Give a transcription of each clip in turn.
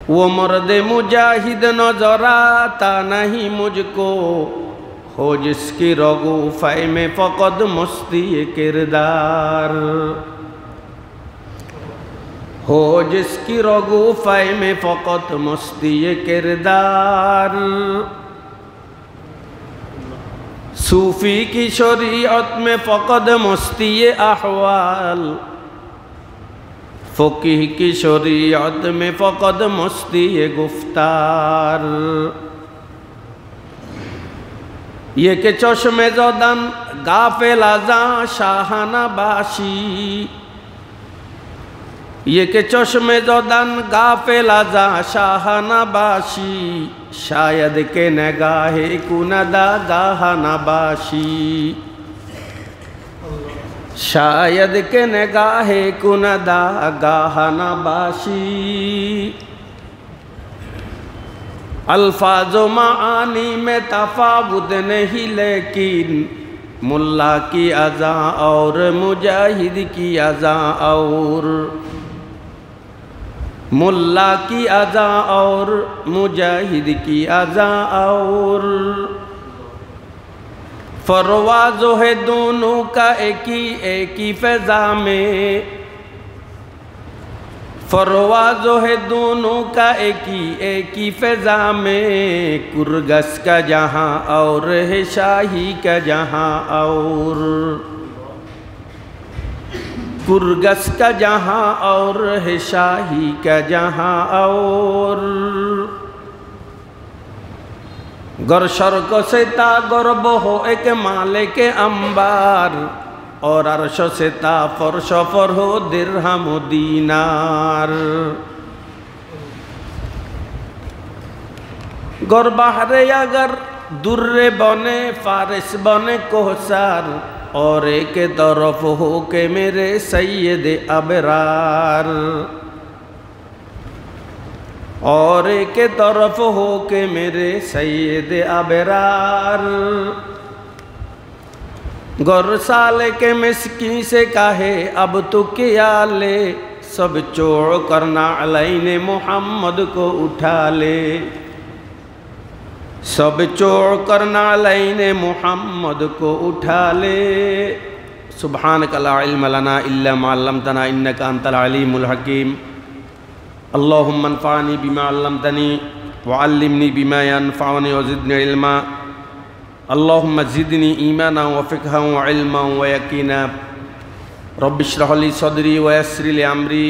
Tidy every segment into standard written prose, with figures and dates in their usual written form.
वो मर्द मुजाहिद नजर आता नहीं मुझको, हो जिसकी रगूफ़े में फ़क़त मस्ती किरदार, हो जिसकी रगूफ़े में फ़क़त मस्ती किरदार। सूफ़ी की शरीयत में फ़क़त मस्ती अहवाल, फ़क़ीह की शरीयत में फ़क़त मस्ती गुफ्तार। ये के चश्मे ज़दन गाफिल आज़ा शाहाना बाशी, ये के चश्मे ज़दन गाफिल आज़ा शाहाना बाशी, शायद के नगाहे कुनदा गाहाना बाशी, शायद के नगाहे कुनदा गाहाना बाशी। अल्फाज़ो मानी में तफावुत नहीं, लेकिन मुल्ला की अज़ा और मुजाहिद की अज़ा और, मुल्ला की अज़ा और मुजाहिद की अज़ा और। फरवाज़ो है दोनों का एक ही फ़ज़ा में, फरवाज़ो है दोनों का एक ही फ़ज़ा में। कुर्गस का जहाँ और है शाही का जहाँ और, कुर्गस का जहाँ और है शाही का जहाँ और। गर शर्क से ता गर्ब हो एक मालिक अंबार, और अर्श से ता फर्श पर हो दिरहम दीनार। गर बहरे अगर दुर्रे बने फारिस बने कोहसार, और एक तरफ हो के मेरे सैयद अबरार, और एक तरफ हो के मेरे सैयद अबरार। गर साले के मिस्की से काहे अब तो क्या ले, सब चोड़ करना अलैने मोहम्मद को उठा ले, सब चोड़ करना अलैने मोहम्मद को उठा ले। सुब्हानका ला इल्म लना इल्ला मा अल्लमतना इन्नका अंतल अलीमुल हकीम। अल्लाहुम्मा अन्फ़अनी बिमा अल्लमतनी व अल्लिमनी बिमा यनफ़अनी व ज़िदनी इल्मा। अल्लाहुम्मा ज़िदनी ईमाना व फ़िक़हा व इल्मा व यक़ीना। रब्बि इश्रह ली सदरी व यस्सिर ली अमरी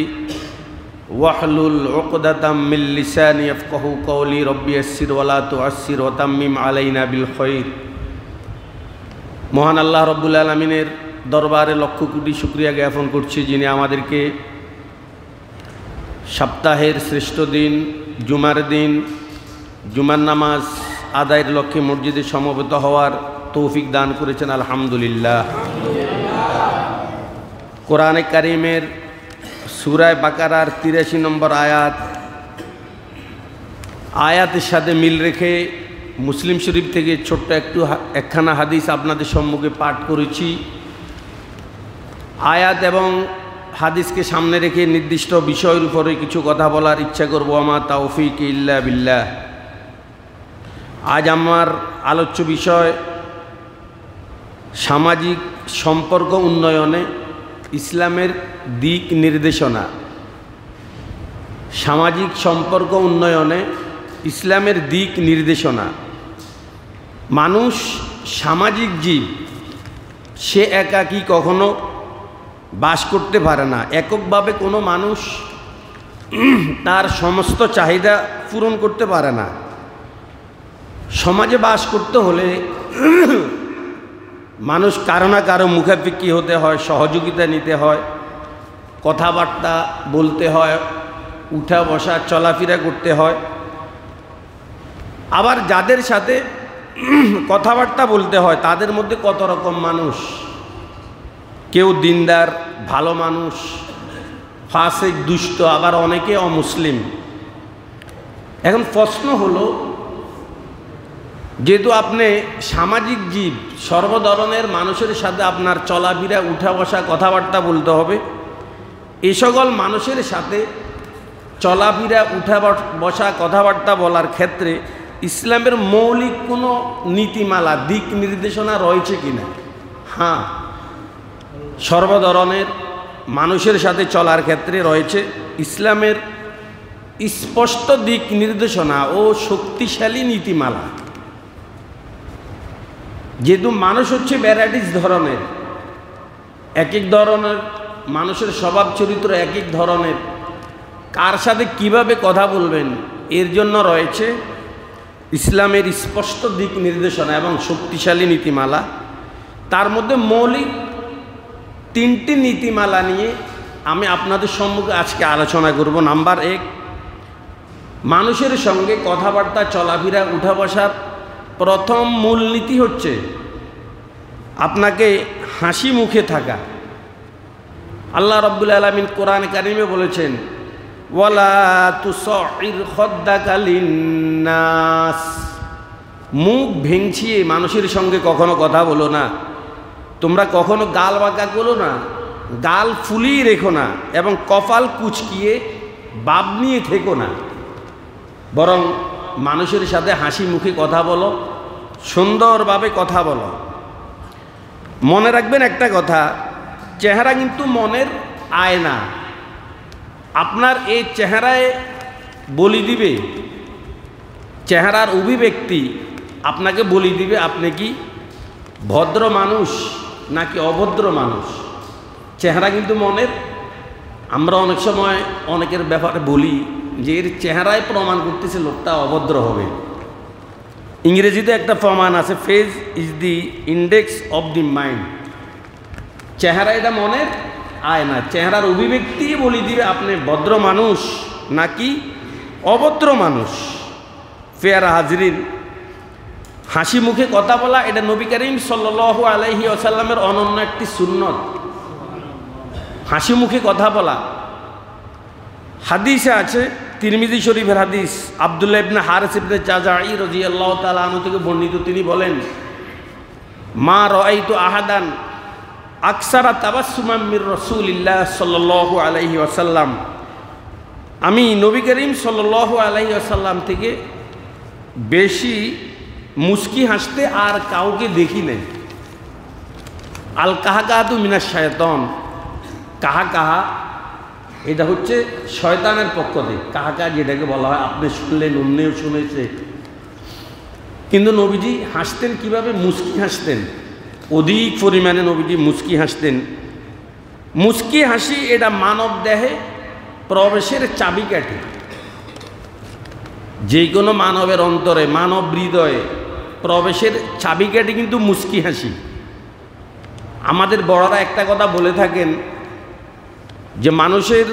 वहलुल उक़दतम मिन लिसानी यफ़क़हू क़ौली। रब्बि यस्सिर व ला तुअस्सिर व तम्मिम अलैना बिल खैर। महान आल्लाह रब्बुल आलामीनेर दरबारे लक्ष कोटी शुक्रिया ज्ञापन करছি, যিনি আমাদেরকে সপ্তাহের শ্রেষ্ঠ দিন জুমার দিন জুমার নামাজ আদায়ের লক্ষ্যে মসজিদে সমবেত হওয়ার তৌফিক দান করেছেন। আলহামদুলিল্লাহ। কোরআনে কারীমের সূরা বাকারার ৮৩ নম্বর আয়াতের সাথে মিল রেখে মুসলিম শরীফ থেকে ছোট্ট একখানা হাদিস আপনাদের সম্মুখে পাঠ করেছি। আয়াত এবং হাদিসকে সামনে রেখে নির্দিষ্ট বিষয়ের উপরে কিছু কথা বলার ইচ্ছা করব। আমার তাওফিক ইল্লা বিল্লাহ। আজ আমার আলোচ্য বিষয় সামাজিক সম্পর্ক উন্নয়নে ইসলামের দিক নির্দেশনা। সামাজিক সম্পর্ক উন্নয়নে ইসলামের দিক নির্দেশনা। মানুষ সামাজিক জীব, সে একাকী কখনো বাস করতে পারে না। এককভাবে কোনো মানুষ তার সমস্ত চাহিদা পূরণ করতে পারে না। সমাজে বাস করতে হলে মানুষ কারো না কারো মুখাপেক্ষী হতে হয়, সহযোগিতা নিতে হয়, কথাবার্তা বলতে হয়, উঠা বসা চলাফেরা করতে হয়। আবার যাদের সাথে কথাবার্তা বলতে হয় তাদের মধ্যে কত রকম মানুষ। কেউ দিনদার ভালো মানুষ, ফাসিক দুষ্ট, আবার অনেকে অমুসলিম। এখন প্রশ্ন হলো, যেহেতু আপনি সামাজিক জীব, সর্ব ধরনের মানুষের সাথে আপনার চলাফেরা উঠা বসা কথাবার্তা বলতে হবে। এই সকল মানুষের সাথে চলাফেরা উঠা বসা কথাবার্তা বলার ক্ষেত্রে ইসলামের মৌলিক কোনো নীতিমালা দিক নির্দেশনা রয়েছে কিনা? হ্যাঁ, সর্বধরনের মানুষের সাথে চলার ক্ষেত্রে রয়েছে ইসলামের স্পষ্ট দিক নির্দেশনা ও শক্তিশালী নীতিমালা। যেহেতু মানুষ হচ্ছে ভ্যারাইটিস ধরনের, এক এক ধরনের মানুষের স্বভাব চরিত্র এক এক ধরনের, কার সাথে কিভাবে কথা বলবেন এর জন্য রয়েছে ইসলামের স্পষ্ট দিক নির্দেশনা এবং শক্তিশালী নীতিমালা। তার মধ্যে মৌলিক 3টি নীতিমালা নিয়ে আমি আপনাদের সম্মুখে আজকে আলোচনা করব। নাম্বার 1, মানুষের সঙ্গে কথাবার্তা চলাফেরা উঠা বসার প্রথম মূলনীতি হচ্ছে আপনাকে হাসি মুখে থাকা। আল্লাহ রাব্বুল আলামিন কোরআন কারিমে বলেছেন, ওয়ালা তুসাইর খাদ্দাকা লিন্নাস, মুখ ভেঙচিয়ে মানুষের সঙ্গে কখনো কথা বলো না, তোমরা কখনো গাল বাঁকা করো না, গাল ফুলিয়ে রেখো না এবং কপাল কুচকিয়ে ভাব নিয়ে থেকো না, বরং মানুষের সাথে হাসি মুখে কথা বলো, সুন্দরভাবে কথা বলো। মনে রাখবেন একটা কথা, চেহারা কিন্তু মনের আয়না। আপনার এই চেহারায় বলি দিবে, চেহারার অভিব্যক্তি আপনাকে বলি দিবে আপনি কি ভদ্র মানুষ নাকি অভদ্র মানুষ। চেহারা কিন্তু মনের। আমরা অনেক সময় অনেকের ব্যাপারে বলি যে এর চেহারায় প্রমাণ করতেছে লোকটা অভদ্র হবে। ইংরেজিতে একটা প্রমাণ আছে, face is the index of the mind. চেহারা এটা মনের আয়না, চেহারার অভিব্যক্তি বলি দিবে আপনি ভদ্র মানুষ নাকি অভদ্র মানুষ। ফেয়ারা হাজরিন, হাসি মুখে কথা বলা এটা নবী করিম সাল্লাল্লাহু আলাইহি ওয়াসাল্লামের অনন্য একটি সুন্নত। হাসি মুখে কথা বলা। হাদিসে আছে, তিরমিজি শরীফের হাদিস, আব্দুল্লাহ ইবনে হারিস ইবনে জাযাই রাদিয়াল্লাহু তাআলা আনহু থেকে বর্ণিত। তিনি বলেন, মা রাআইতু আহাদান আকসারা তাবাসসুমান মির রাসূলিল্লাহ সাল্লাল্লাহু আলাইহি ওয়াসাল্লাম, আমি নবী করিম সাল্লাল্লাহু আলাইহি ওয়াসাল্লাম থেকে বেশি মুস্কি হাসতে আর কাউকে দেখি নাই। আল কাহাকাতু মিনাশ শায়তান, কাহা কাহা এটা হচ্ছে শয়তানের পক্ষ থেকে। কাহা কাহা যেটাকে বলা হয়, আপনি শুনলেন, অন্যেও শুনেছে। কিন্তু নবীজি হাসতেন কিভাবে? মুস্কি হাসতেন, অধিক পরিমাণে নবীজি মুস্কি হাসতেন। মুস্কি হাসি এটা মানব দেহে প্রবেশের চাবিকাঠি। যে কোনো মানবের অন্তরে, মানব হৃদয়ে প্রবেশের চাবিকাঠি কিন্তু মুস্কি হাসি। আমাদের বড়রা একটা কথা বলে থাকেন যে মানুষের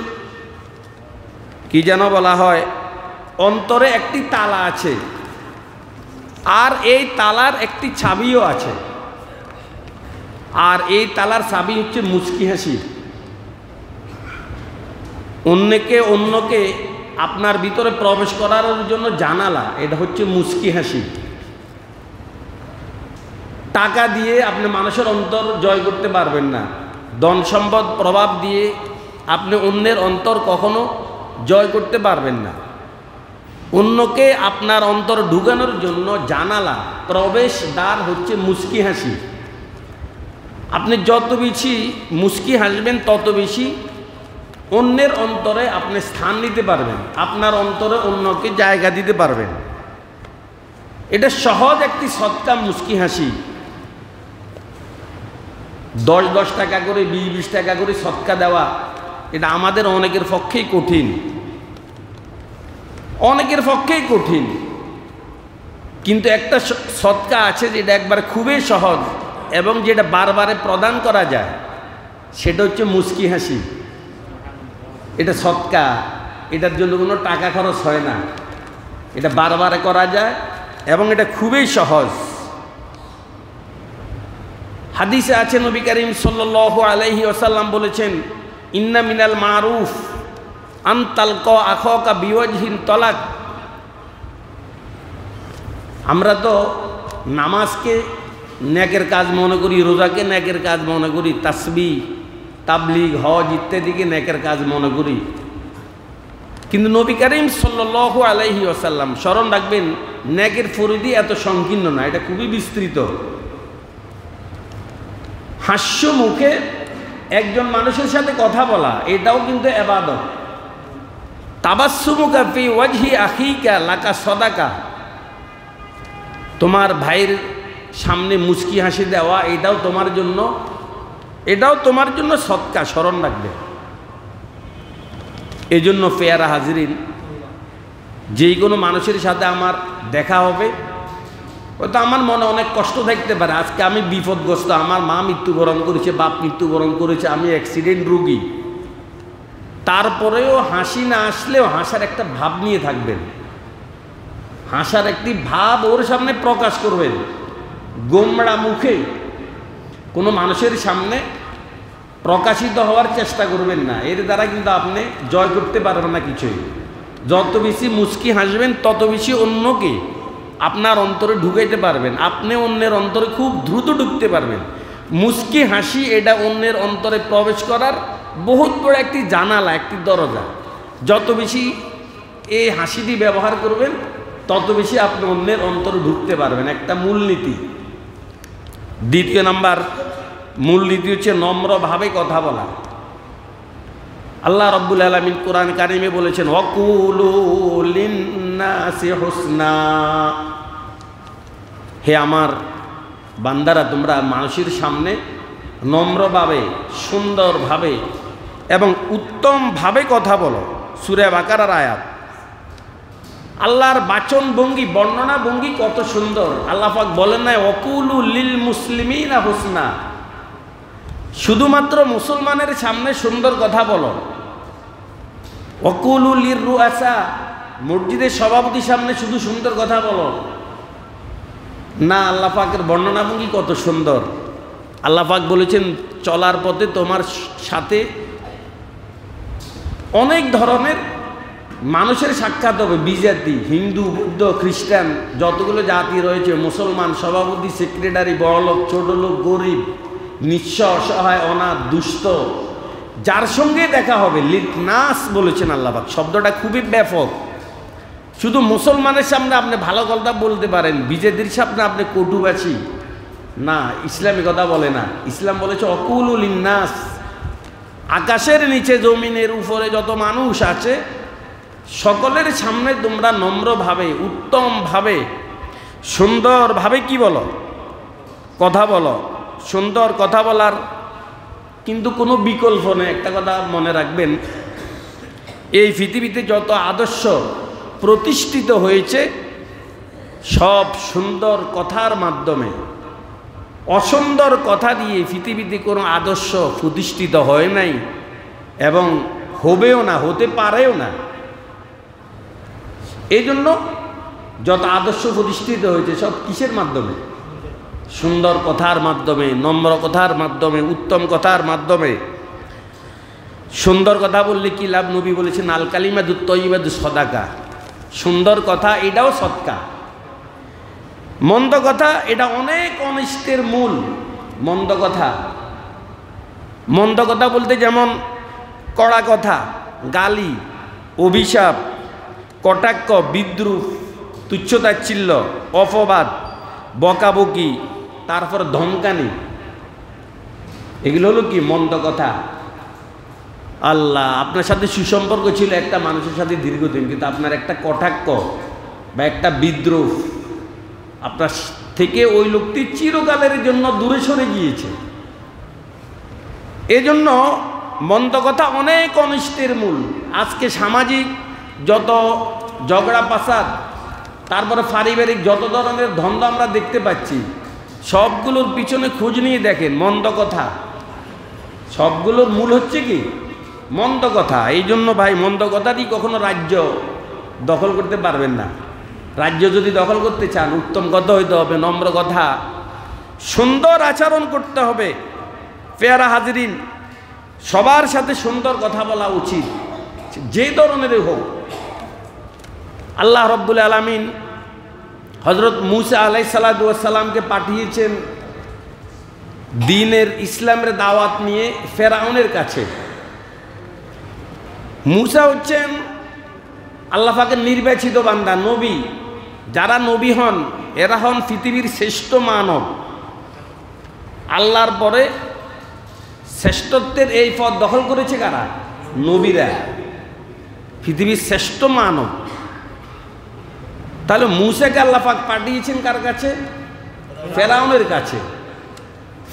কি যেন বলা হয়, অন্তরে একটি তালা আছে আর এই তালার একটি চাবিও আছে, আর এই তালার চাবি হচ্ছে মুস্কি হাসি। অন্যকে আপনার ভিতরে প্রবেশ করার জন্য জানালা, এটা হচ্ছে মুস্কি হাসি। টাকা দিয়ে আপনি মানুষের অন্তর জয় করতে পারবেন না, ধন সম্পদ প্রভাব দিয়ে আপনি অন্যের অন্তর কখনো জয় করতে পারবেন না। অন্যকে আপনার অন্তর ঢুকানোর জন্য জানালা, প্রবেশ দ্বার হচ্ছে মুস্কি হাসি। আপনি যত বেশি মুস্কি হাসবেন তত বেশি অন্যের অন্তরে আপনি স্থান নিতে পারবেন, আপনার অন্তরে অন্যকে জায়গা দিতে পারবেন। এটা সহজ একটি সৎকা মুস্কি হাসি। 10 টাকা করে, 20 টাকা করে সৎকা দেওয়া, এটা আমাদের অনেকের পক্ষেই কঠিন, অনেকের পক্ষেই কঠিন। কিন্তু একটা সৎকা আছে যেটা একবার খুবই সহজ এবং যেটা বারবারে প্রদান করা যায়, সেটা হচ্ছে মুস্কি হাসি। এটা সৎকা, এটার জন্য কোনো টাকা খরচ হয় না, এটা বারবারে করা যায় এবং এটা খুবই সহজ। হাদিসে আছে, নবী করিম সাল্লাল্লাহু আলাইহি ওয়াসাল্লাম বলেছেন, ইন্না মিনাল মারুফ আন তালকা আখাকা বিওয়াজহিন তালাক। আমরা তো নামাজকে নেকের কাজ মনে করি, রোজাকে নেকের কাজ মনে করি, তাসবিহ, তাবলিগ, হজ ইত্যাদিকে নেকের কাজ মনে করি। কিন্তু নবী করিম সাল্লাল্লাহু আলাইহি ওয়াসাল্লাম, স্মরণ রাখবেন, নেকের পরিধি এত সংকীর্ণ না, এটা খুবই বিস্তৃত। হাস্য মুখে একজন মানুষের সাথে কথা বলা, এটাও কিন্তু ইবাদত। তাবাসসুমুকা ফি ওয়াজহি আখিকা লাকা সাদাকা, তোমার ভাইয়ের সামনে মুচকি হাসি দেওয়া, এটাও তোমার জন্য সদকা, স্মরণ রাখবে। এই জন্য পেয়ারা হাজিরিন, যেই কোনো মানুষের সাথে আমার দেখা হবে, হয়তো আমার মনে অনেক কষ্ট থাকতে পারে, আজকে আমি বিপদগ্রস্ত, আমার মা মৃত্যুবরণ করেছে, বাপ মৃত্যুবরণ করেছে, আমি অ্যাক্সিডেন্ট রোগী, তারপরেও হাসি না আসলেও হাসার একটা ভাব নিয়ে থাকবেন, হাসার একটি ভাব ওর সামনে প্রকাশ করবেন। গোমড়া মুখে কোনো মানুষের সামনে প্রকাশিত হওয়ার চেষ্টা করবেন না, এর দ্বারা কিন্তু আপনি জয় করতে পারবেন না কিছুই। যত বেশি মুচকি হাসবেন তত বেশি অন্যকে আপনার অন্তরে ঢুকাইতে পারবেন, আপনি অন্যের অন্তরে খুব দ্রুত ঢুকতে পারবেন। মুচকি হাসি এটা অন্যের অন্তরে প্রবেশ করার বহুত বড় একটি জানালা, একটি দরজা। যত বেশি এই হাসিটি ব্যবহার করবেন তত বেশি আপনি অন্যের অন্তরে ঢুকতে পারবেন, একটা মূলনীতি। দ্বিতীয় নাম্বার মূলনীতি হচ্ছে নম্রভাবে কথা বলা। আল্লাহ রাব্বুল আলামিন কোরআন কারিমে বলেছেন, ওয়াকুলু লিন্নাসি হুসনা, হে আমার বান্দারা, তোমরা মানুষের সামনে নম্রভাবে, সুন্দরভাবে এবং উত্তমভাবে কথা বলো। সূরা বাকারার আয়াত। আল্লাহর বাচন ভঙ্গি, বর্ণনা ভঙ্গি কত সুন্দর। আল্লাহ পাক বলেন না ওয়াকুলু লিল মুসলিমিনা হুসনা, শুধুমাত্র মুসলমানের সামনে সুন্দর কথা বলো। ওয়াকুলু লির রুআসা, মসজিদের সভাপতির সামনে শুধু সুন্দর কথা বলো না। আল্লাহ পাকের বর্ণনা ভঙ্গি কত সুন্দর। আল্লাহ পাক বলেছেন, চলার পথে তোমার সাথে অনেক ধরনের মানুষের সাক্ষাৎ হবে, বিজাতি, হিন্দু, বৌদ্ধ, খ্রিস্টান, যতগুলো জাতি রয়েছে, মুসলমান, সভাপতি, সেক্রেটারি, বড়লোক, ছোট লোক, গরিব, নিঃস্ব, অসহায়, অনাথ, দুস্থ, যার সঙ্গে দেখা হবে। লিতনাস বলেছেন আল্লাহ পাক, শব্দটা খুবই ব্যাপক। শুধু মুসলমানের সামনে আপনি ভালো কথা বলতে পারেন, বিজেপির সামনে আপনি কটুবাসী না, ইসলামী কথা বলে না। ইসলাম বলেছে অকুলু লিন্নাস, আকাশের নিচে জমিনের উপরে যত মানুষ আছে সকলের সামনে তোমরা নম্রভাবে, উত্তমভাবে, সুন্দরভাবে কি বলো, কথা বলো। সুন্দর কথা বলার কিন্তু কোনো বিকল্প নেই। একটা কথা মনে রাখবেন, এই পৃথিবীতে যত আদর্শ প্রতিষ্ঠিত হয়েছে সব সুন্দর কথার মাধ্যমে। অসুন্দর কথা দিয়ে পৃথিবীতে কোনো আদর্শ প্রতিষ্ঠিত হয় নাই এবং হবেও না, হতে পারেও না। এই জন্য যত আদর্শ প্রতিষ্ঠিত হয়েছে সব কিসের মাধ্যমে? সুন্দর কথার মাধ্যমে, নম্র কথার মাধ্যমে, উত্তম কথার মাধ্যমে। সুন্দর কথা বললে কি লাভ? নবী বলেছেন আল কালিমাতুত তাইয়্যিবাতু সাদাকা, সুন্দর কথা এটাও সদকা। মন্দ কথা এটা অনেক অনিষ্টের মূল। মন্দ কথা, মন্দ কথা বলতে যেমন কড়া কথা, গালি, অভিশাপ, কটাক্ষ, বিদ্রুপ, তুচ্ছতাচ্ছিল্য, অপবাদ, বকাবকি, তারপর ধমকানি, এগুলো হলো কি? মন্দ কথা। আল্লাহ আপনার সাথে সুসম্পর্ক ছিল একটা মানুষের সাথে দীর্ঘদিন, কিন্তু আপনার একটা কটাক্ষ বা একটা বিদ্রুপ আপনার থেকে ওই লোকটি চিরকালের জন্য দূরে সরে গিয়েছে। এজন্য মন্দ কথা অনেক অনিষ্টের মূল। আজকে সামাজিক যত ঝগড়া ফাসাদ, তারপরে পারিবারিক যত ধরনের দ্বন্দ্ব আমরা দেখতে পাচ্ছি, সবগুলোর পিছনে খোঁজ নিয়ে দেখেন মন্দ কথা। সবগুলোর মূল হচ্ছে কি? মন্দ কথা। এই জন্য ভাই মন্দ কথাটি কখনো রাজ্য দখল করতে পারবেন না। রাজ্য যদি দখল করতে চান উত্তম কথা হইতে হবে, নম্র কথা, সুন্দর আচরণ করতে হবে। পেয়ারা হাজিরিন, সবার সাথে সুন্দর কথা বলা উচিত, যে ধরনেরই হোক। আল্লাহ রব্বুল আলামিন হযরত মূসা আলাইহিসসালাতু ওয়াসসালামকে পাঠিয়েছেন দ্বীনের, ইসলামের দাওয়াত নিয়ে ফেরাউনের কাছে। মূসা হচ্ছেন আল্লাহ পাকের নির্বাচিত বান্দা নবী, যারা নবী হন এরা হন পৃথিবীর শ্রেষ্ঠ মানব। আল্লাহর পরে শ্রেষ্ঠত্বের এই পদ দখল করেছে কারা? নবীরা, পৃথিবীর শ্রেষ্ঠ মানব। তাহলে মূসাকে আল্লাহ পাক পাঠিয়েছেন কার কাছে? ফেরাউনের কাছে।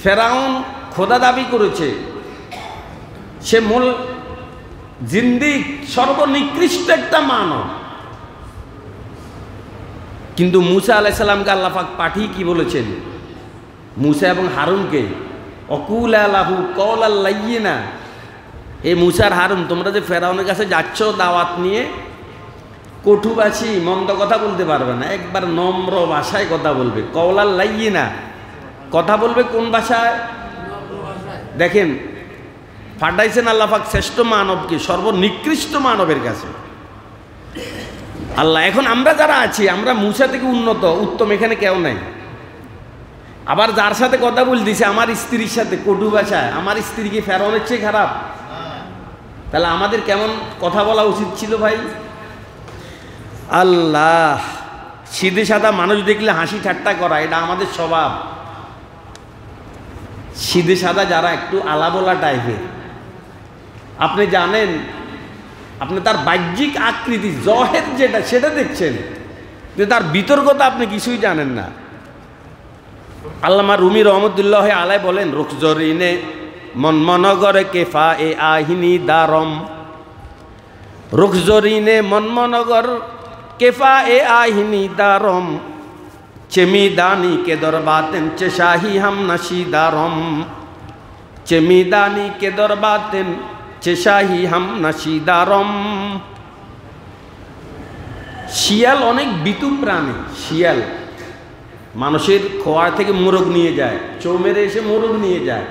ফেরাউন খোদা দাবি করেছে, সে মূল জিন্দিক, সর্বনিকৃষ্ট একটা মানব। কিন্তু মূসা আলাইহিস সালামকে আল্লাহ পাক পাঠিয়ে কি বলেছেন? মূসা এবং হারুনকে অকুলা লাহু কওলাল লাইয়িনা, এই মূসা আর হারুন, তোমরা যে ফেরাউনের কাছে যাচ্ছ দাওয়াত নিয়ে, কটুবাসী মন্দ কথা বলতে পারবে না, একবার নম্র ভাষায় কথা বলবে। কওলাল লাইয়িনা, কথা বলবে কোন ভাষায়? দেখেন পাঠাইছেন আল্লাহ পাক শ্রেষ্ঠ মানবকে সর্বনিকৃষ্ট মানবের কাছে আল্লাহ। এখন আমরা যারা আছি, আমরা মূসা থেকে উন্নত, উত্তম এখানে কেউ নাই। আবার যার সাথে কথা বলতেছে আমার স্ত্রীর সাথে কটু ভাষায়, আমার স্ত্রী কি ফেরাউনের চেয়ে খারাপ? তাহলে আমাদের কেমন কথা বলা উচিত ছিল ভাই? আল্লাহ, সিধে সাদা মানুষ দেখলে হাসি ঠাট্টা করা এটা আমাদের স্বভাব। সিধে সাদা যারা একটু আলাবোলা টাইপের, আপনি জানেন, আপনি তার বাহ্যিক আকৃতি জহের যেটা সেটা দেখছেন, কিন্তু তার বিতর্কতা আপনি কিছুই জানেন না। আল্লামা রুমি রহমতুল্লাহ আলাই বলেন, রুখজরিনে মনমনগরে কেফা এ আহিনী দারম, রুখজরিনে মনমনগর কেফা এ আহিনী দারম, চেমি দানি কে দরবাতেন চেশাহি হাম নাশি দারম, চেমি দানি কে দরবাতেন চেশাহি হাম নাশি দারম। শিয়াল অনেক বিতু প্রাণী। শিয়াল মানুষের খোয়ার থেকে মোরগ নিয়ে যায়, চৌ মেরে এসে মোরগ নিয়ে যায়,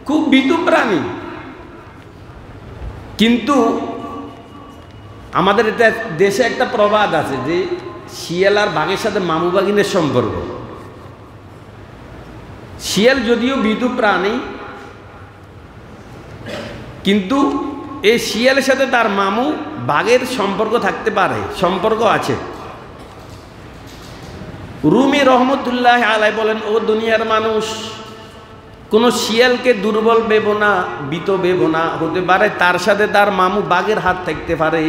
খুব বিতু প্রাণী। কিন্তু আমাদের এটা দেশে একটা প্রবাদ আছে যে শিয়াল আর বাঘের সাথে মামু বাগিনের সম্পর্ক। শিয়াল যদিও বিতু প্রাণী, কিন্তু এই শিয়ালের সাথে তার মামু বাঘের সম্পর্ক থাকতে পারে, সম্পর্ক আছে। রুমি রহমতুল্লাহ আলাই বলেন, ও দুনিয়ার মানুষ, কোনো শিয়ালকে দুর্বল ভেবো না, বিত ভেবো না, হতে পারে তার সাথে তার মামু বাঘের হাত থাকতে পারে।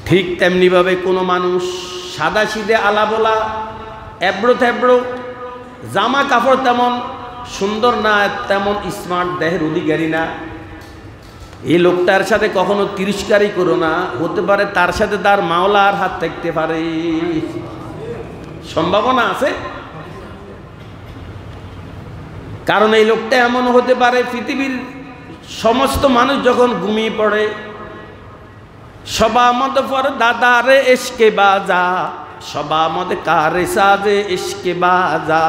ঠিক তেমনিভাবে কোনো মানুষ সাদা সিধে আলাবোলা, এবড়ো থেবড়ো, জামা কাপড় তেমন সুন্দর না, তেমন স্মার্ট দেহের অধিকারী না, এই লোকটার সাথে কখনো তিরস্কারই করো না, হতে পারে তার সাথে তার মাওলার হাত থাকতে পারে, সম্ভাবনা আছে। কারণ এই লোকটা এমন হতে পারে, পৃথিবীর সমস্ত মানুষ যখন ঘুমিয়ে পড়ে, সবামদ পর দাদারে এসকে বাজা, সবামদ কারে সাজে এসকে বাজা,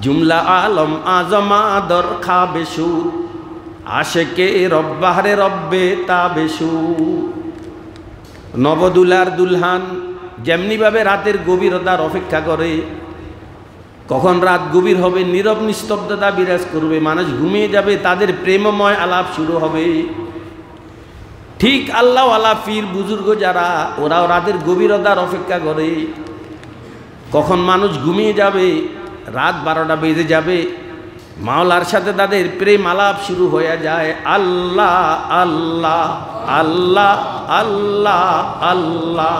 জুমলা আলম আজমা দর খাবে সুর, আশেকে রব্বাহরে রব্বে তাবে সুর। নবদুলার দুলহান যেমনিভাবে রাতের গভীরতার অপেক্ষা করে, কখন রাত গভীর হবে, নীরব নিস্তব্ধতা বিরাজ করবে, মানুষ ঘুমিয়ে যাবে, তাদের প্রেমময় আলাপ শুরু হবে। ঠিক আল্লাহ আলা পীর বুজুর্গ যারা, ওরাও রাতের গভীরতার অপেক্ষা করে, কখন মানুষ ঘুমিয়ে যাবে, রাত 12টা বেজে যাবে, মাওলার সাথে তাদের প্রেম আলাপ শুরু হয়ে যায়। আল্লাহ আল্লাহ আল্লাহ আল্লাহ আল্লাহ,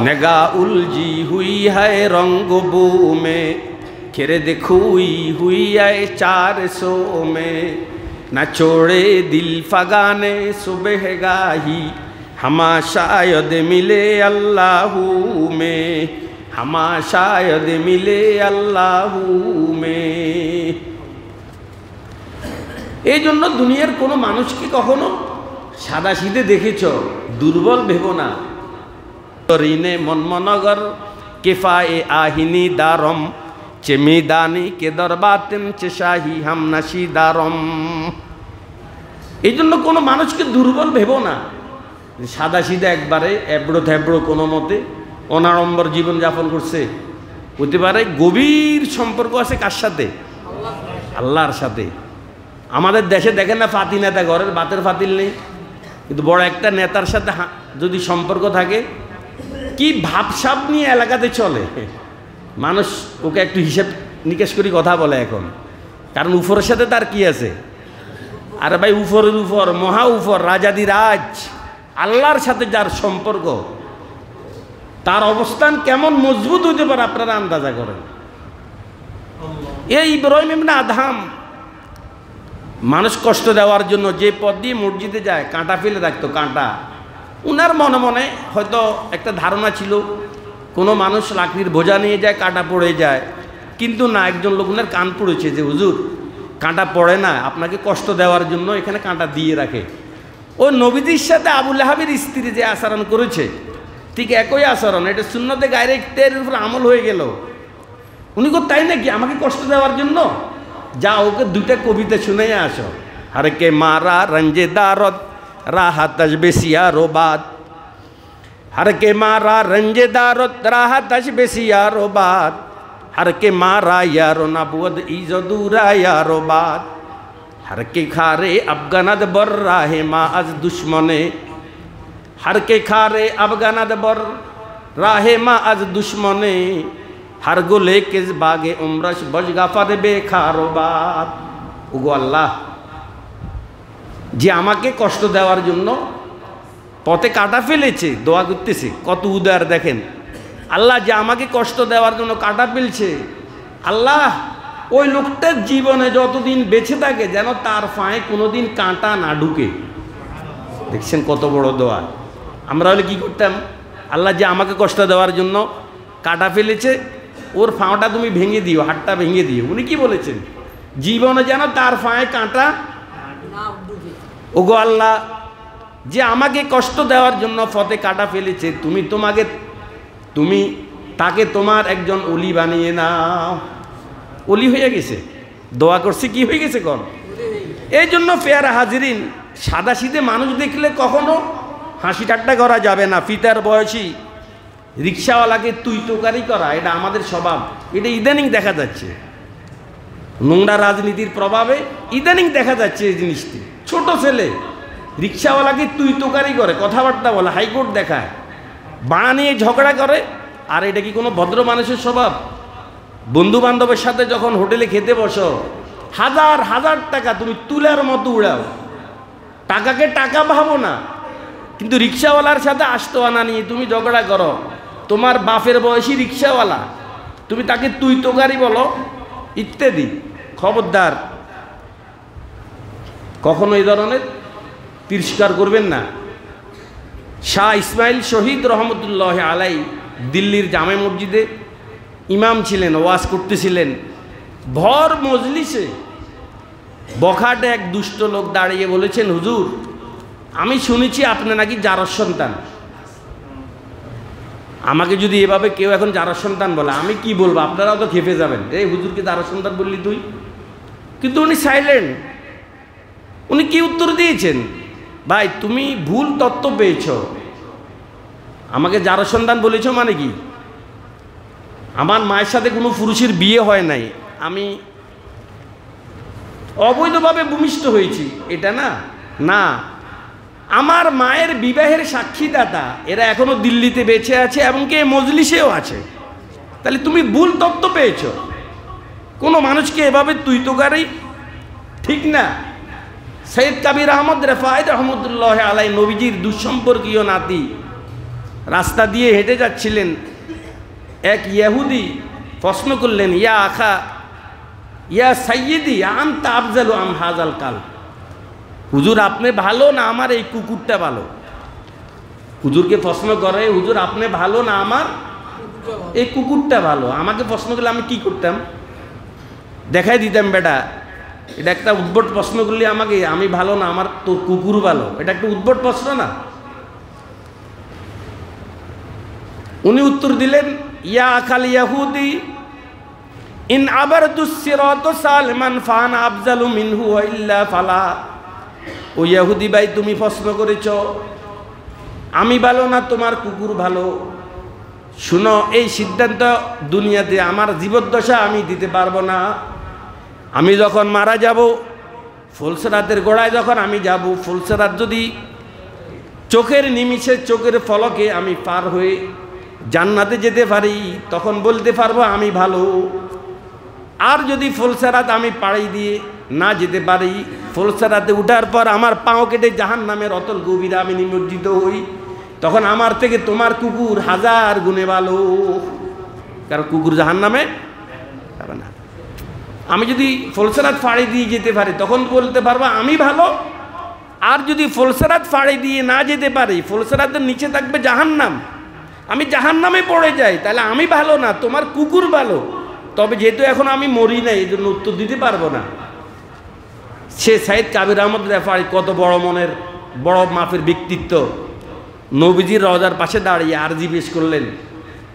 नेगा उलझी हुई है रंगबू में, खेरे देखुई हुई है 400 में, न छोड़े दिल फगाने सुबह गाही, हमा शायद मिले अल्लाहू में, हमा शायद मिले अल्लाहू में। এই জন্য দুনিয়ার কোনো মানুষকে কখনো সাদা সিধে দেখেছ, দুর্বল ভেবো না। রিনে মনমনগর কেফায়ে আহিনী দারম, চেমিদানি কে দরবাতেন চেশাহি হামনাশি দারম। এই জন্য কোনো মানুষকে দুর্বল ভেবো না, সাদা সিধা একবারে এবড়ো থেবড়ো কোনো মতে অনাড়ম্বর জীবনযাপন করছে, হতে পারে গভীর সম্পর্ক আছে কার সাথে? আল্লাহর সাথে। আমাদের দেশে দেখেন না, ফাতি নেতা ঘরের বাতের ফাতিল নেই, কিন্তু বড় একটা নেতার সাথে যদি সম্পর্ক থাকে, কি ভাবসাব নিয়ে এলাকাতে চলে, মানুষ ওকে একটু হিসেব নিকেশ করে কথা বলে এখন। কারণ উপরের সাথে তার কি আছে? আরে ভাই, উপরের উপর, মহা উপর, রাজাদিরাজ আল্লাহর সাথে যার সম্পর্ক, তার অবস্থান কেমন মজবুত হইতে পারে আপনারা আন্দাজা করেন। এই ইব্রাহিম ইবনে আদহাম মানুষ কষ্ট দেওয়ার জন্য যে পথ দিয়ে মসজিদে যায় কাঁটা ফেলে রাখতো, কাঁটা। উনার মনে মনে হয়তো একটা ধারণা ছিল কোনো মানুষ লাকড়ির বোঝা নিয়ে যায়, কাঁটা পড়ে যায়। কিন্তু না, একজন লোক উনার কান পড়েছে যে হুজুর কাঁটা পড়ে না, আপনাকে কষ্ট দেওয়ার জন্য এখানে কাঁটা দিয়ে রাখে। ও নবীজির সাথে আবু লাহাবের স্ত্রী যে আচরণ করেছে ঠিক একই আচরণ, এটা সুন্নতে গায়রে ইখতিয়ারের উপর আমল হয়ে গেল। উনি তাই নাকি আমাকে কষ্ট দেওয়ার জন্য? যা, ওকে দুইটা কবিতা শুনে আসো। হারকে মারা রঞ্জে দারত রাহাতশ বেসিয়ারো বাদ, হারকে মারা রঞ্জে দারত রাহাতশ বেসিয়ারো বাদ, হারকে মারা ইয়ারো নাবুদ ইজদুরা ইয়ারো বাদ, হারকে খারে আফগানাদ বর রাহে মা আজ দুশ্মনে, হারকে খারে আফগানাদ বর রাহে মা আজ দুশ্মনে, হার গোলে কেস বাগে উমরস বজগাফার বেখারোবাদ। ওগো আল্লাহ, যে আমাকে কষ্ট দেওয়ার জন্য পথে কাটা ফেলেছে, দোয়া করতেছে, কত উদার দেখেন। আল্লাহ যে আমাকে কষ্ট দেওয়ার জন্য কাটা ফেলছে, আল্লাহ ওই লোকটার জীবনে যতদিন বেঁচে থাকে যেন তার পায়ে কোনোদিন কাঁটা না ঢুকে। দেখছেন কত বড় দোয়া। আমরা হলে কি করতাম? আল্লাহ যে আমাকে কষ্ট দেওয়ার জন্য কাটা ফেলেছে, ওর ফাঁটা তুমি ভেঙে দিও, হাতটা ভেঙে দিও। উনি কি বলেছেন? জীবনে যেন তার পায়ে কাঁটা। ওগো আল্লাহ, যে আমাকে কষ্ট দেওয়ার জন্য পথে কাটা ফেলেছে, তুমি তাকে তোমার একজন অলি বানিয়ে নাও। অলি হয়ে গেছে, দোয়া করছে, কি হয়ে গেছে কোন? এই জন্য পেয়ারা হাজিরিন, সাদা শীতে মানুষ দেখলে কখনো হাসি ঠাট্টা করা যাবে না। পিতার বয়সী রিক্সাওয়ালাকে তুই তোকারি করা, এটা আমাদের স্বভাব। এটা ইদানিং দেখা যাচ্ছে, নোংরা রাজনীতির প্রভাবে ইদানিং দেখা যাচ্ছে এই জিনিসটি। ছোট ছেলে রিক্সাওয়ালাকে তুই তোকারি করে, কথাবার্তা বলে, হাইকোর্ট দেখায়, বাড়া নিয়ে ঝগড়া করে। আর এটা কি কোনো ভদ্র মানুষের স্বভাব? বন্ধু বান্ধবের সাথে যখন হোটেলে খেতে বসো, হাজার হাজার টাকা তুমি তুলার মতো উড়াও, টাকাকে টাকা ভাবো না। কিন্তু রিক্সাওয়ালার সাথে আসতো আনা নিয়ে তুমি ঝগড়া করো, তোমার বাপের বয়সী রিক্সাওয়ালা, তুমি তাকে তুই তোকারি বলো ইত্যাদি। খবরদার, কখনো এই ধরনের তিরস্কার করবেন না। শাহ ইসমাইল শহীদ রহমতুল্লাহ আলাই দিল্লির জামে মসজিদে ইমাম ছিলেন, ওয়াজ করতেছিলেন। ভর মজলিসে বখাটে এক দুষ্ট লোক দাঁড়িয়ে বলেছেন, হুজুর আমি শুনেছি আপনি নাকি জারজ সন্তান। আমাকে যদি এভাবে কেউ এখন জারজ সন্তান বলে, আমি কি বলবো? আপনারাও তো খেপে যাবেন, এই হুজুরকে জারজ সন্তান বললি তুই। কিন্তু উনি সাইলেন্ট। উনি কি উত্তর দিয়েছেন? ভাই তুমি ভুল তত্ত্ব পেয়েছ। আমাকে জারজ সন্তান বলেছ মানে কি? আমার মায়ের সাথে কোনো পুরুষের বিয়ে হয় নাই, আমি অবৈধভাবে ভূমিষ্ঠ হয়েছি, এটা না। না, আমার মায়ের বিবাহের সাক্ষীদাতা এরা এখনো দিল্লিতে বেঁচে আছে এবং কে মজলিসেও আছে। তাহলে তুমি ভুল তত্ত্ব পেয়েছ। কোনো মানুষকে এভাবে তুই তোকারি ঠিক না। সৈয়দ কাবির আহমদ রেফায়েত রহমতুল্লাহ আলাই নবীজির দুঃসম্পর্কীয় নাতি রাস্তা দিয়ে হেঁটে যাচ্ছিলেন। এক ইহুদি প্রশ্ন করলেন, ইয়া আখা ইয়া সাইয়্যিদি আনতা আফজালু আম হাযাল কাল, হুজুর আপনি ভালো না আমার এই কুকুরটা ভালো? হুজুরকে প্রশ্ন করে, হুজুর আপনি ভালো না আমার এই কুকুরটা ভালো? আমাকে প্রশ্ন করলে আমি কি করতাম? দেখাই দিতাম, বেটা এটা একটা উদ্ভট প্রশ্ন করলে আমাকে, আমি ভালো না আমার তোর কুকুর ভালো, এটা একটা উদ্ভট প্রশ্ন না? উনি উত্তর দিলেন, ইয়া আখাল ইয়াহুদি ইন আবারতুস সিরাত সালমান ফান আফজালু মিনহু ওয়া ইল্লা ফালা। ও ইহুদি ভাই, তুমি প্রশ্ন করেছ আমি ভালো না তোমার কুকুর ভালো। শুনো, এই সিদ্ধান্ত দুনিয়াতে আমার জীবদ্দশা আমি দিতে পারবো না। আমি যখন মারা যাব, ফুলসেরাতের গোড়ায় যখন আমি যাব, ফুলসেরাত যদি চোখের নিমিষে, চোখের ফলকে আমি পার হয়ে জান্নাতে যেতে পারি, তখন বলতে পারবো আমি ভালো। আর যদি ফুলসেরাত আমি পাড়ি দিয়ে না যেতে পারি, ফুলসেরাতে উঠার পর আমার পাও কেটে জাহান্নামের অতল গভীরে আমি নিমজ্জিত হই, তখন আমার থেকে তোমার কুকুর হাজার গুণে ভালো। কারণ কুকুর জাহান্নামে যাবে না। আমি যদি ফুলসেরাত ফাড়ি দিয়ে যেতে পারি, তখন বলতে পারবো আমি ভালো। আর যদি ফুলসেরাত ফাড়ি দিয়ে না যেতে পারি, ফুলসেরাতের নিচে থাকবে জাহান্নাম, আমি জাহান্নামে পড়ে যাই, তাহলে আমি ভালো না, তোমার কুকুর ভালো। তবে যেহেতু এখন আমি মরি নাই, এই জন্য উত্তর দিতে পারবো না। সে সাইদ কাবির আহমদ রেফারি কত বড় মনের, বড় মাপের ব্যক্তিত্ব। নবীজির রওজার পাশে দাঁড়িয়ে আরজি পেশ করলেন।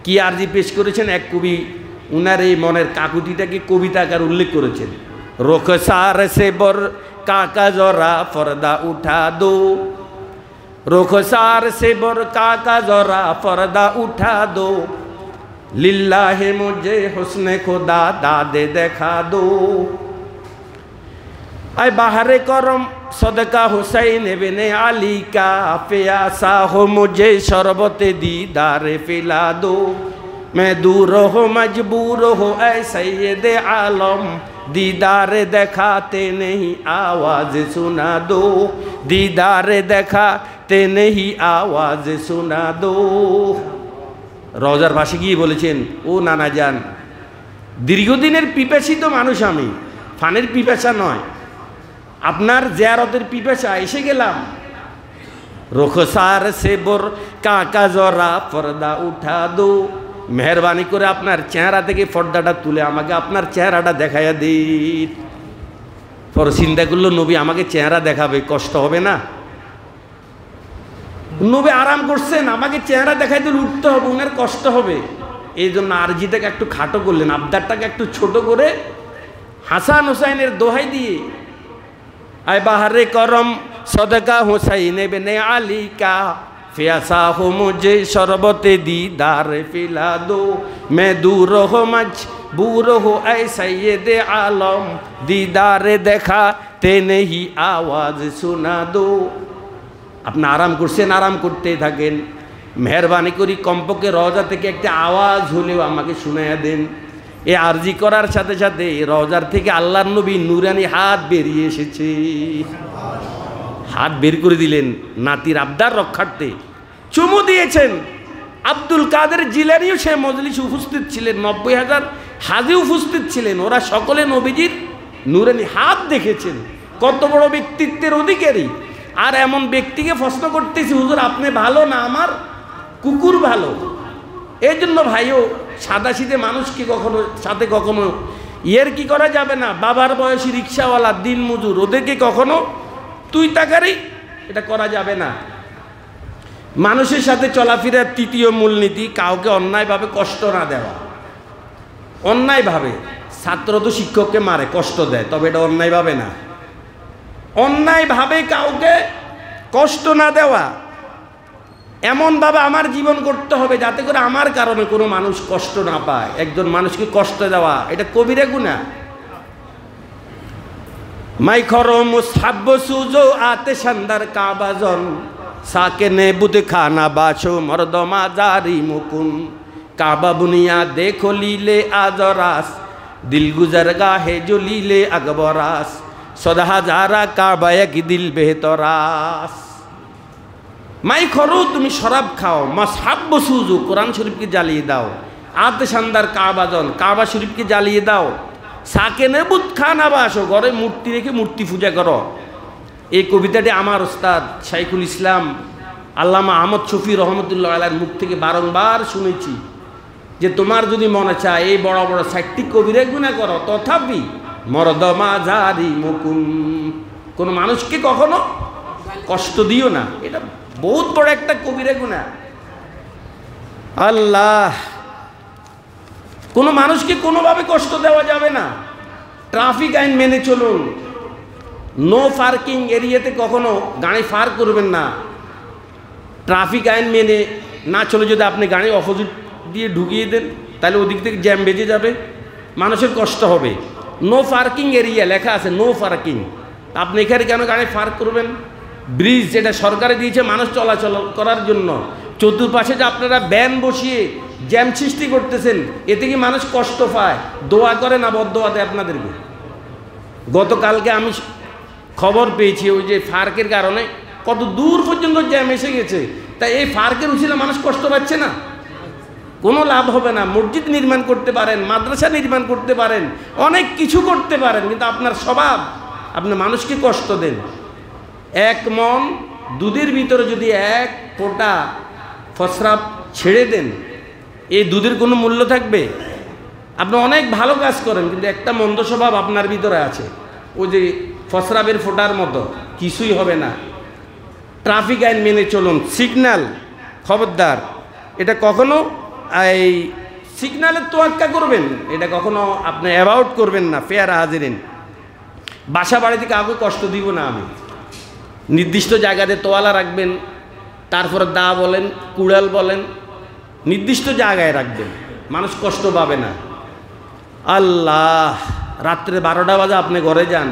কি আরজি পেশ করেছেন? এক কবি উনার এই মনের কাকুতিটাকে কবিতা আকার উল্লেখ করেছেন। রোখসার সে বর কাকা জরা ফরদা উঠা দো, রোখসার সে বর কাকা জরা ফরদা উঠা দো, লিল্লাহে মুঝে হুসনে খুদা দাদে দেখা দো। আয় বাহারে করম সদকা হুসাইন ইবনে আলী কা, প্যাসা হো মুঝে শরবতে দীদারে পিলা দো, मैं दूर हो मजबूर हो ऐ सैयद आलम, दीदार देखाते नहीं आवाज सुना दो, दीदार देखाते नहीं आवाज सुना दो। রওজার পাশে গিয়ে বলেছেন, ও নানা যান, দীর্ঘদিনের পিপাসিত মানুষ আমি, ফানের পিপাসা নয়, আপনার জিয়ারতের পিপাসা, এসে গেলাম। রোখসার সে বোর কাকা জরা পর্দা উঠা দো, মেহরবানি করে আপনার চেহারা থেকে পর্দাটা তুলে আমাকে আপনার চেহারাটা দেখাইয়া দিন। পর চিন্তা করলো, নবী আমাকে চেহারা দেখাবে, কষ্ট হবে না? নবী আরাম করছেন, আমাকে চেহারা দেখাই দিলে উঠতে হবে, উনার কষ্ট হবে। এই জন্য আরজিটাকে একটু খাটো করলেন, আবদারটাকে একটু ছোট করে হাসান হুসাইনের দোহাই দিয়ে, আয় বাহারে করম সদকা হুসাইন ইবনে আলী কা, प्यासा हो मुझे शरबते दीदार पिला दो, मैं दूर हो मजबूर हो ऐ सैयद आलम, दीदार देखाते नहीं आवाज सुना दो। আপনি আরাম করছেন, আরাম করতেই থাকেন, মেহরবানি করি কমপক্ষে রওজা থেকে একটা আওয়াজ হলেও আমাকে শুনাইয়া দেন। এই আরজি করার সাথে সাথে রওজার থেকে আল্লাহর নবী নুরানি হাত বেরিয়ে এসেছে। হাত বের করে দিলেন নাতির আবদার রক্ষার্থে, চুমু দিয়েছেন। আব্দুল কাদের জিলানীও সে মজলিসে উপস্থিত ছিলেন, 90,000 হাজি উপস্থিত ছিলেন, ওরা সকলে নবীজির নুরানি হাত দেখেছেন। কত বড় ব্যক্তিত্বের অধিকারী। আর এমন ব্যক্তিকে প্রশ্ন করতেছি, হুজুর আপনি ভালো না আমার কুকুর ভালো? এই জন্য ভাইও সাদাশীতে মানুষকে কখনো সাথে কখনো ইয়ের কি করা যাবে না। বাবার বয়সী রিক্সাওয়ালা, দিন মজুর, ওদেরকে কখনো তুই তাকারি এটা করা যাবে না। মানুষের সাথে চলাফেরার তৃতীয় মূলনীতি, কাউকে অন্যায়ভাবে কষ্ট না দেওয়া। অন্যায়ভাবে ছাত্র তো শিক্ষককে মারে, কষ্ট দেয়, তবে এটা অন্যায়ভাবে না। অন্যায়ভাবে কাউকে কষ্ট না দেওয়া, এমনভাবে আমার জীবন করতে হবে যাতে করে আমার কারণে কোনো মানুষ কষ্ট না পায়। একজন মানুষকে কষ্ট দেওয়া এটা কবিরা গুনাহ। মাই খরো মুসাব্ব সুজো আতে সন্দর কাবাজন, সাকে নে বুদ খানা বাছো মর্দমা জারি মুকুন, কাবা বুনিয়া দেখো লীলে আজরাস, দিল গুজর গাহে জো লীলে আকবরাস, সদা হাজারা কাবা এক দিল বেহতরাস। মাই খরো তুমি শরাব খাও, মাসহাব্ব সুজো কোরআন শরীফকে জ্বালিয়ে দাও, আতে সন্দর কাবাজন কাবা শরীফকে জ্বালিয়ে দাও, সাকে নেবুত খানা বাসো ঘরে মূর্তি রেখে মূর্তি পূজা করো। এই কবিতাটি আমার ওস্তাদ শাইখুল ইসলাম আল্লামা আহমদ শফি রহমতুল্লাহ আলাইহির মুখ থেকে বারংবার শুনেছি যে তোমার যদি মনে চায় এই বড় বড় 60টি কবিরা গুনাহ করো, তথাপি মরদমা জারি মুকুম, কোনো মানুষকে কখনো কষ্ট দিও না। এটা বহুত বড় একটা কবিরা গুনাহ। আল্লাহ, কোনো মানুষকে কোনোভাবে কষ্ট দেওয়া যাবে না। ট্রাফিক আইন মেনে চলুন। নো পার্কিং এরিয়াতে কখনো গাড়ি পার্ক করবেন না। ট্রাফিক আইন মেনে না চলে যদি আপনি গাড়ি অপোজিট দিয়ে ঢুকিয়ে দেন, তাহলে ওদিক থেকে জ্যাম বেজে যাবে, মানুষের কষ্ট হবে। নো পার্কিং এরিয়া লেখা আছে, নো পার্কিং, আপনি এখানে কেন গাড়ি পার্ক করবেন? ব্রিজ যেটা সরকারে দিয়েছে মানুষ চলাচল করার জন্য, চতুর্পাশে যে আপনারা ব্যান বসিয়ে জ্যাম সৃষ্টি করতেছেন, এতে কি মানুষ কষ্ট পায়? দোয়া করে না বদদোয়া দেয় আপনাদেরকে? গতকালকে আমি খবর পেয়েছি ওই যে ফার্কের কারণে কত দূর পর্যন্ত জ্যাম এসে গেছে। তাই এই ফার্কের উচিলে মানুষ কষ্ট পাচ্ছে না? কোনো লাভ হবে না। মসজিদ নির্মাণ করতে পারেন, মাদ্রাসা নির্মাণ করতে পারেন, অনেক কিছু করতে পারেন, কিন্তু আপনার স্বভাব, আপনি মানুষকে কষ্ট দেন। এক মন দুধের ভিতরে যদি এক ফোঁটা ফসরাব ছেড়ে দেন, এই দুধের কোনো মূল্য থাকবে? আপনি অনেক ভালো কাজ করেন, কিন্তু একটা মন্দ স্বভাব আপনার ভিতরে আছে, ওই যে ফসরাবের ফোঁটার মতো, কিছুই হবে না। ট্রাফিক আইন মেনে চলুন। সিগন্যাল, খবরদার, এটা কখনো এই সিগন্যালের তোয়াক্কা করবেন, এটা কখনো আপনি অ্যাভয়েড করবেন না। ফেয়ার হাজিরিন, বাসা বাড়িতে কাউকে কষ্ট দিব না আমি। নির্দিষ্ট জায়গাতে তোয়ালা রাখবেন, তারপরে দা বলেন, কুড়াল বলেন, নির্দিষ্ট জায়গায় রাখবেন, মানুষ কষ্ট পাবে না। আল্লাহ, রাত্রে 12টা বাজে আপনি ঘরে যান,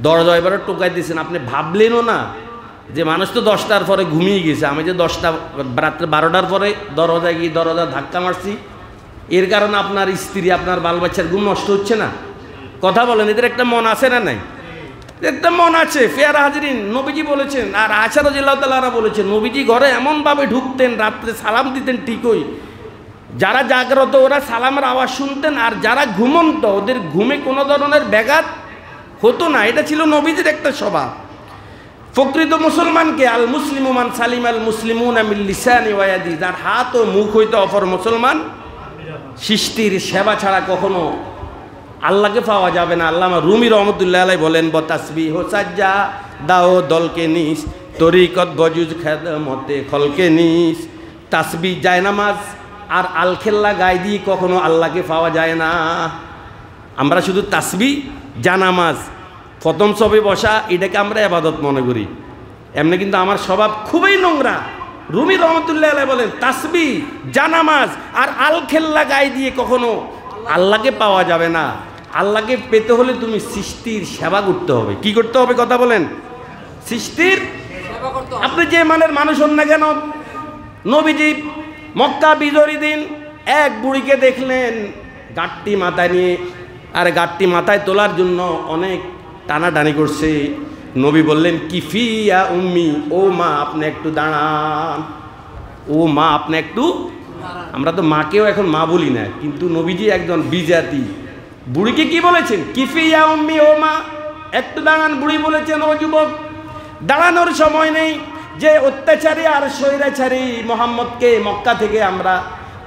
দরজা এবারে টোকাই দিয়েছেন, আপনি ভাবলেনও না যে মানুষ তো 10টার পরে ঘুমিয়ে গেছে, আমি যে রাত্রে 12টার পরে দরজা গিয়ে দরজা ধাক্কা মারছি, এর কারণে আপনার স্ত্রী, আপনার বাল বাচ্চার ঘুম নষ্ট হচ্ছে না? কথা বলেন, এদের একটা মন আছে না নাই? একটা মন আছে। ফেয়ার হাজিরিন, নবীজি বলেছেন, আর আয়েশা রাদিয়াল্লাহু তাআলা বলেছেন, নবীজি ঘরে এমনভাবে ঢুকতেন, রাত্রে সালাম দিতেন ঠিকই, যারা জাগ্রত ওরা সালামের আওয়াজ শুনতেন, আর যারা ঘুমন্ত ওদের ঘুমে কোনো ধরনের ব্যাঘাত হতো না। এটা ছিল নবীজির একটা স্বভাব। প্রকৃত মুসলমানকে আল মুসলিমু মান সালিম আল মুসলিমুনা মিন লিসানি ওয়া ইয়াদি, যার হাত ও মুখ হইতে অপর মুসলমান। সৃষ্টির সেবা ছাড়া কখনো আল্লাহকে পাওয়া যাবে না। আল্লামা রুমি রহমতুল্লাহ আলাইহি বলেন, ব তাসবিহ সাজ্জা দাও দলকে নিস, তরিকত বজুজ খেদমতে খলকে নিস। তাসবিহ জায়নামাজ আর আলখেল্লা গায়ে দিয়ে কখনো আল্লাহকে পাওয়া যায় না। আমরা শুধু তাসবিহ জানামাজ প্রথম সবে বসা, এটাকে আমরা ইবাদত মনে করি। এমনি কিন্তু আমার স্বভাব খুবই নোংরা। রুমি রহমতুল্লাহ আলাইহি বলেন, তাসবিহ জানামাজ আর আলখেল্লা গায়ে দিয়ে কখনো আল্লাহকে পাওয়া যাবে না। আল্লাহকে পেতে হলে তুমি সৃষ্টির সেবা করতে হবে। কি করতে হবে? কথা বলেন। সৃষ্টির সেবা করতে হবে। আপনি যে মানের মানুষ হন না কেন, নবীজি মক্কা বিজয়ী দিন এক বুড়িকে দেখলেন গাঁটটি মাথায় নিয়ে, আর গাঁটটি মাথায় তোলার জন্য অনেক টানাটানি করছে। নবী বললেন, কিফিয়া উম্মি, ও মা আপনি একটু দাঁড়ান, ও মা আপনি একটু। আমরা তো মাকেও এখন মা বলি না, কিন্তু নবীজি একজন বিজাতি। বুড়িকে কি বলেছেন? কিফিয়া উম্মি, ও মা একটু দাঁড়ান। বুড়ি বলেছেন, ও যুবক দাঁড়ানোর সময় নেই। যে অত্যাচারী আর স্বৈরাচারী মোহাম্মদকে মক্কা থেকে আমরা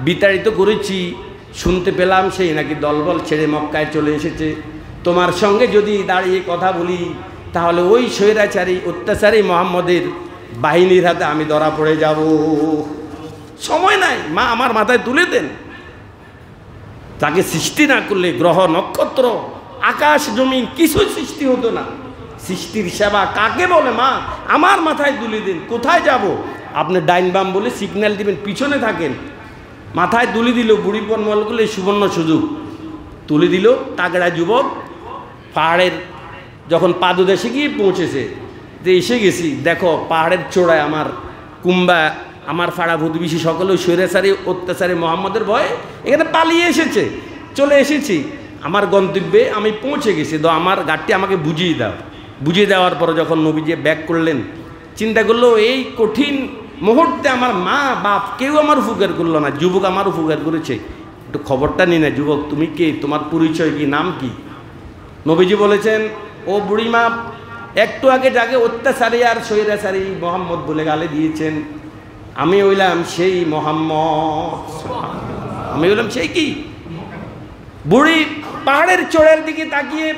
বিতাড়িত করেছি, শুনতে পেলাম সেই নাকি দলবল ছেড়ে মক্কায় চলে এসেছে। তোমার সঙ্গে যদি দাঁড়িয়ে কথা বলি, তাহলে ওই স্বৈরাচারী অত্যাচারী মোহাম্মদের বাহিনীর হাতে আমি ধরা পড়ে যাব। সময় নাই, মা আমার মাথায় তুলে দেন। তাকে সৃষ্টি না করলে গ্রহ নক্ষত্র আকাশ জমিন কিছু সৃষ্টি হতো না। সৃষ্টির সেবা কাকে বলে? মা আমার মাথায় তুলে দিন। কোথায় যাব? আপনি ডাইন বাম বলে সিগন্যাল দিবেন, পিছনে থাকেন। মাথায় তুলে দিল বুড়ি পনমলগুলো, সুবর্ণ সুযোগ তুলে দিল। তাগড়া যুবক পাহাড়ের যখন পাদদেশে গিয়ে পৌঁছেছে, যে এসে গেছি, দেখো পাহাড়ের চূড়ায় আমার কুম্বা, আমার ফাড়া প্রতিবেশী সকলে স্বৈরাচারী অত্যাচারী মোহাম্মদের ভয়ে এখানে পালিয়ে এসেছে। চলে এসেছি, আমার গন্তব্যে আমি পৌঁছে গেছি, তো আমার গাড়িটি আমাকে বুঝিয়ে দাও। বুঝিয়ে দেওয়ার পরে যখন নবীজি ব্যাক করলেন, চিন্তা করলো এই কঠিন মুহূর্তে আমার মা বাপ কেউ আমার উপকার করলো না, যুবক আমার উপকার করেছে, একটু খবরটা নি না। যুবক তুমি কে? তোমার পরিচয় কি? নাম কি? নবীজি বলেছেন, ও বুড়িমা, একটু আগে যাকে অত্যাচারী আর স্বৈরাচারী মোহাম্মদ বলে গালে দিয়েছেন, আমি হইলাম সেই মোহাম্মদ। আমি হইলাম সেই কি? বুড়ি পাহাড়ের চূড়ার দিকে তাকিয়ে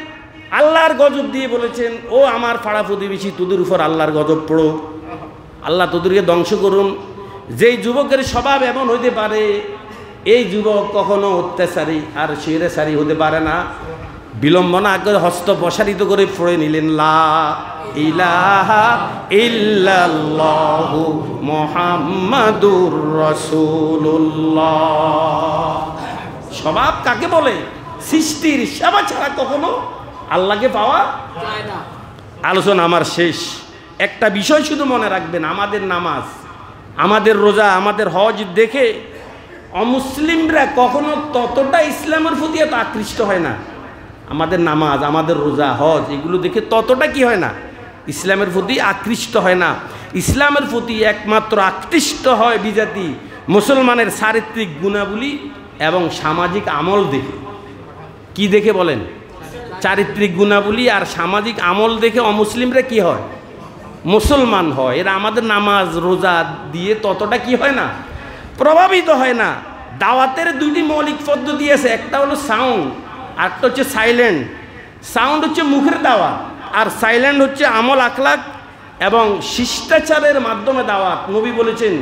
আল্লাহর গজব দিয়ে বলেছেন, ও আমার পাড়া প্রতিবেশী, তোদের উপর আল্লাহর গজব পড়ো, আল্লাহ তোদেরকে ধ্বংস করুন। যেই যুবকের স্বভাব এমন হইতে পারে, এই যুবক কখনো অত্যাচারী আর স্বৈরাচারী হতে পারে না। বিলম্ব না করে হস্ত প্রসারিত করে পড়ে নিলেন, লা ইলাহা ইল্লাল্লাহু মুহাম্মাদুর রাসূলুল্লাহ। স্বভাব কাকে বলে? সৃষ্টির সেবা ছাড়া কখনো আল্লাহকে পাওয়া যায় না। আলোচনা আমার শেষ। একটা বিষয় শুধু মনে রাখবেন, আমাদের নামাজ, আমাদের রোজা, আমাদের হজ দেখে অমুসলিমরা কখনো ততটা ইসলামের প্রতি এত আকৃষ্ট হয় না। আমাদের নামাজ, আমাদের রোজা, হজ এগুলো দেখে ততটা কি হয় না, ইসলামের প্রতি আকৃষ্ট হয় না। ইসলামের প্রতি একমাত্র আকৃষ্ট হয় বিজাতি মুসলমানের চারিত্রিক গুণাবলী এবং সামাজিক আমল দেখে। কি দেখে বলেন? চারিত্রিক গুণাবলী আর সামাজিক আমল দেখে অমুসলিমরা কি হয়, মুসলমান হয়। এরা আমাদের নামাজ রোজা দিয়ে ততটা কি হয় না, প্রভাবিত হয় না। দাওয়াতের দুইটি মৌলিক পদ্ধতি আছে, একটা হলো সাউন্ড, আরেকটা হচ্ছে সাইলেন্ট। সাউন্ড হচ্ছে মুখের দাওয়াত, আর সাইলেন্ট হচ্ছে আমল আখলাক এবং শিষ্টাচারের মাধ্যমে দাওয়াত। নবী বলেছেন,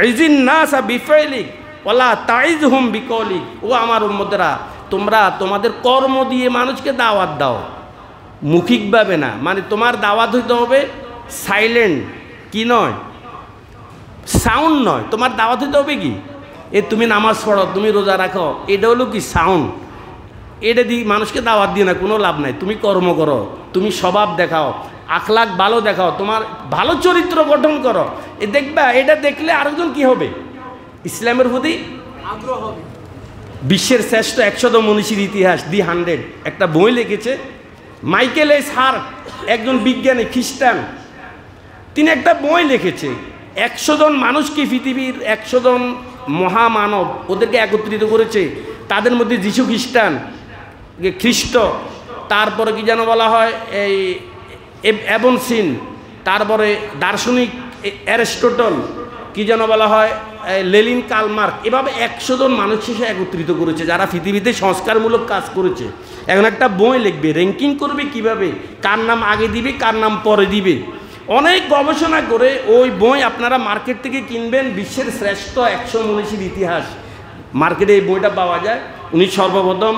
ইজিন নাস বিফাইলিক ওয়ালা তাইজহুম বিকৌলিক। ও আমার উম্মতেরা, তোমরা তোমাদের কর্ম দিয়ে মানুষকে দাওয়াত দাও, মৌখিকভাবে না। মানে তোমার দাওয়াত হইতে হবে সাইলেন্ট, কি নয়, সাউন্ড নয়। তোমার দাওয়াত হইতে হবে কি, তুমি নামাজ পড়ো, তুমি রোজা রাখো, এটা হলো কি সাউন্ড। এটা দিয়ে মানুষকে দাওয়াত দিয়ে না, কোনো লাভ নাই। তুমি কর্ম করো, তুমি স্বভাব দেখাও, আখলাক ভালো দেখাও, তোমার ভালো চরিত্র গঠন করো। দেখবা এটা দেখলে আরেকজন কি হবে, ইসলামের প্রতি আগ্রহ হবে। বিশ্বের শ্রেষ্ঠ 100 মনীষীর ইতিহাস, দি 100, একটা বই লিখেছে মাইকেল এস হার্ট, একজন বিজ্ঞানী খ্রিস্টান। তিনি একটা বই লিখেছে, 100 জন মানুষকে, পৃথিবীর 100 জন মহামানব, ওদেরকে একত্রিত করেছে। তাদের মধ্যে যিশু খ্রিস্ট, তারপরে কি যেন বলা হয় এই অ্যাবনসিন, তারপরে দার্শনিক অ্যারিস্টটল, কি যেন বলা হয় লেনিন, কার্ল মার্কস। এভাবে 100 জন মানুষ সে একত্রিত করেছে যারা পৃথিবীতে সংস্কারমূলক কাজ করেছে। এখন একটা বই লিখবে, র্যাঙ্কিং করবে কিভাবে, কার নাম আগে দিবে কার নাম পরে দিবে। অনেক গবেষণা করে ওই বই আপনারা মার্কেট থেকে কিনবেন, বিশ্বের শ্রেষ্ঠ 100 মনীষীর ইতিহাস। মার্কেটে এই বইটা পাওয়া যায়। উনি সর্বপ্রথম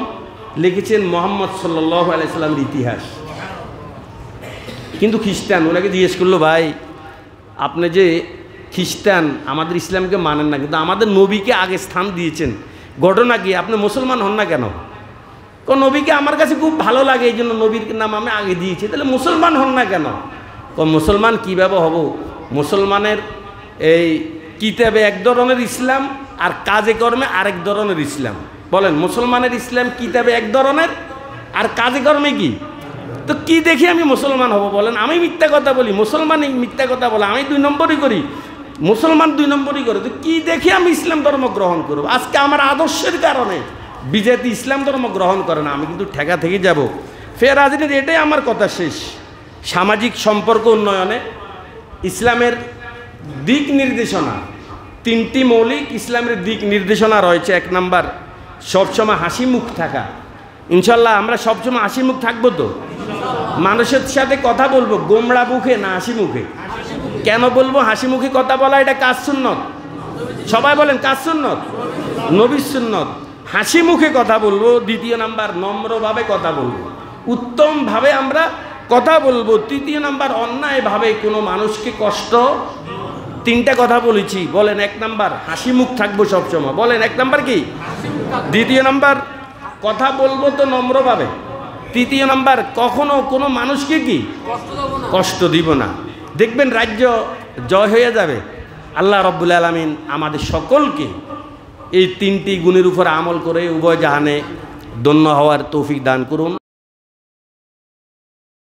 লিখেছেন মুহাম্মদ সাল্লাল্লাহু আলাইহি সাল্লামের ইতিহাস। কিন্তু খ্রিস্টান, ওনাকে জিজ্ঞেস করলো, ভাই আপনি যে খ্রিস্টান, আমাদের ইসলামকে মানেন না, কিন্তু আমাদের নবীকে আগে স্থান দিয়েছেন, ঘটনা কি, আপনি মুসলমান হন না কেন? কোন নবীকে আমার কাছে খুব ভালো লাগে, এই জন্য নবীর নাম আমি আগে দিয়েছি। তাহলে মুসলমান হন না কেন? মুসলমান কীভাবে হব? মুসলমানের এই কিতাবে এক ধরনের ইসলাম আর কাজে কর্মে আরেক ধরনের ইসলাম। বলেন, মুসলমানের ইসলাম কিতাবে এক ধরনের আর কাজে কর্মে কি? তো কি দেখে আমি মুসলমান হব বলেন? আমি মিথ্যা কথা বলি, মুসলমান মিথ্যা কথা বলে, আমি 2 নম্বরই করি, মুসলমান 2 নম্বরই করে। তো কি দেখে আমি ইসলাম ধর্ম গ্রহণ করব? আজকে আমার আদর্শের কারণে বিজেপি ইসলাম ধর্ম গ্রহণ করে না, আমি কিন্তু ঠেকা থেকে যাব। ফের রাজনীতি, এটাই আমার কথা শেষ। সামাজিক সম্পর্ক উন্নয়নে ইসলামের দিক নির্দেশনা, 3টি মৌলিক ইসলামের দিক নির্দেশনা রয়েছে। 1 নাম্বার, সবসময় হাসি মুখ থাকা। ইনশাল্লাহ আমরা সবসময় হাসি মুখ থাকবো তো? মানুষের সাথে কথা বলবো গোমড়া মুখে না হাসি মুখে? কেন বলবো হাসি মুখে কথা বলা? এটা কাজ সুন্নত। সবাই বলেন কাজ সুন্নত, নবীর সুন্নত। হাসি মুখে কথা বলবো। 2 নাম্বার, নম্রভাবে কথা বলবো, উত্তমভাবে আমরা কথা বলবো। 3 নাম্বার, অন্যায়ভাবে কোনো মানুষকে কষ্ট। 3টা কথা বলেছি, বলেন। 1 নাম্বার হাসি মুখ থাকবো সবসময়, বলেন 1 নাম্বার কি? 2 নাম্বার কথা বলবো তো নম্রভাবে। 3 নাম্বার, কখনো কোনো মানুষকে কি কষ্ট দিব না। দেখবেন রাজ্য জয় হয়ে যাবে। আল্লাহ রাব্বুল আলামিন আমাদের সকলকে এই 3টি গুণের উপর আমল করে উভয় জাহানে ধন্য হওয়ার তৌফিক দান করুন।